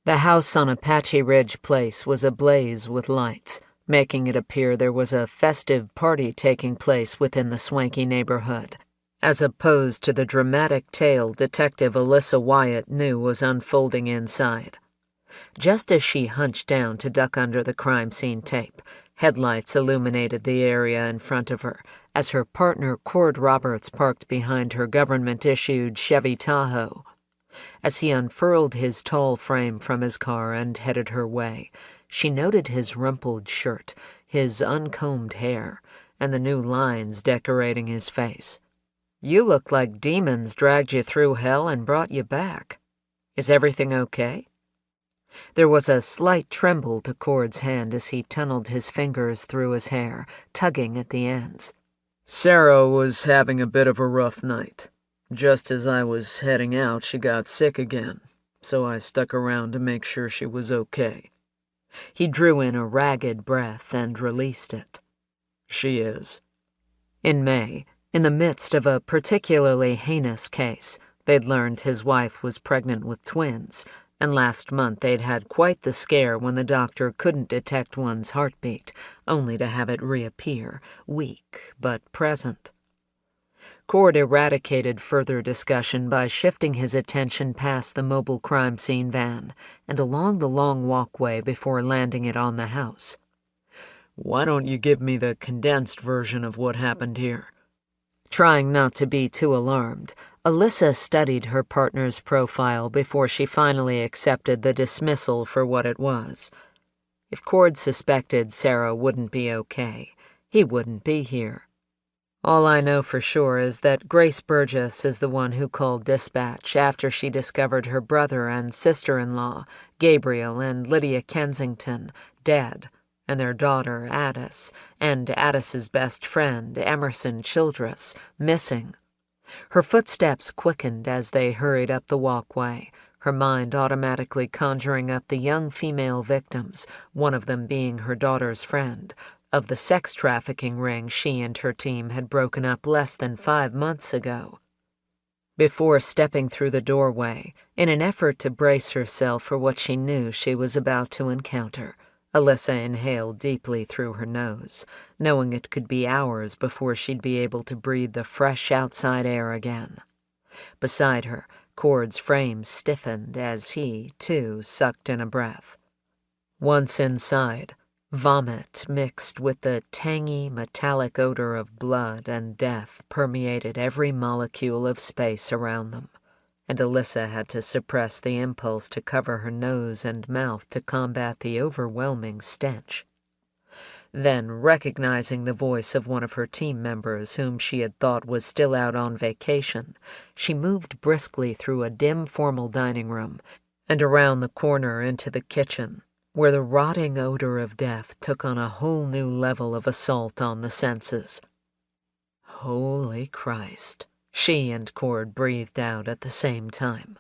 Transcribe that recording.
The house on Apache Ridge Place was ablaze with lights, making it appear there was a festive party taking place within the swanky neighborhood, as opposed to the dramatic tale Detective Alyssa Wyatt knew was unfolding inside. Just as she hunched down to duck under the crime scene tape, headlights illuminated the area in front of her as her partner Cord Roberts parked behind her government-issued Chevy Tahoe. As he unfurled his tall frame from his car and headed her way, she noted his rumpled shirt, his uncombed hair, and the new lines decorating his face. "You look like demons dragged you through hell and brought you back. Is everything okay?" There was a slight tremble to Cord's hand as he tunneled his fingers through his hair, tugging at the ends. "Sarah was having a bit of a rough night. Just as I was heading out, she got sick again, so I stuck around to make sure she was okay." He drew in a ragged breath and released it. "She is." In May, in the midst of a particularly heinous case, they'd learned his wife was pregnant with twins, and last month they'd had quite the scare when the doctor couldn't detect one's heartbeat, only to have it reappear, weak but present. Cord eradicated further discussion by shifting his attention past the mobile crime scene van and along the long walkway before landing it on the house. "Why don't you give me the condensed version of what happened here?" Trying not to be too alarmed, Alyssa studied her partner's profile before she finally accepted the dismissal for what it was. If Cord suspected Sarah wouldn't be okay, he wouldn't be here. "All I know for sure is that Grace Burgess is the one who called dispatch after she discovered her brother and sister-in-law, Gabriel and Lydia Kensington, dead, and their daughter, Addis, and Addis's best friend, Emerson Childress, missing." Her footsteps quickened as they hurried up the walkway, her mind automatically conjuring up the young female victims, one of them being her daughter's friend, of the sex trafficking ring she and her team had broken up less than 5 months ago. Before stepping through the doorway, in an effort to brace herself for what she knew she was about to encounter, Alyssa inhaled deeply through her nose, knowing it could be hours before she'd be able to breathe the fresh outside air again. Beside her, Cord's frame stiffened as he, too, sucked in a breath. Once inside, vomit mixed with the tangy, metallic odor of blood and death permeated every molecule of space around them, and Alyssa had to suppress the impulse to cover her nose and mouth to combat the overwhelming stench. Then, recognizing the voice of one of her team members whom she had thought was still out on vacation, she moved briskly through a dim formal dining room and around the corner into the kitchen, where the rotting odor of death took on a whole new level of assault on the senses. "Holy Christ," she and Cord breathed out at the same time.